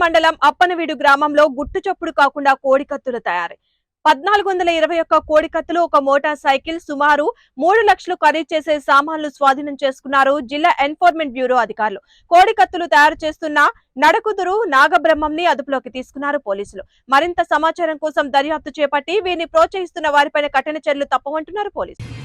మండలం అప్పనవీడు గ్రామంలో గుట్టు చప్పుడు కాకుండా కోడికత్తుల తయారీ. 1421 కోడికత్తులు, ఒక మోటార్ సైకిల్, సుమారు 3 లక్షలు ఖరీదు చేసే సామాన్లు స్వాధీనం చేసుకున్నారు జిల్లా ఎన్ఫోర్స్మెంట్ బ్యూరో అధికారులు. కోడికత్తులు తయారు చేస్తున్న నడకుదురు నాగబ్రహ్మంని అదుపులోకి తీసుకున్నారు పోలీసులు. మరింత సమాచారం కోసం దర్యాప్తు చేపట్టి వీరిని ప్రోత్సహిస్తున్న వారిపైన కఠిన చర్యలు తప్పవంటున్నారు పోలీసులు.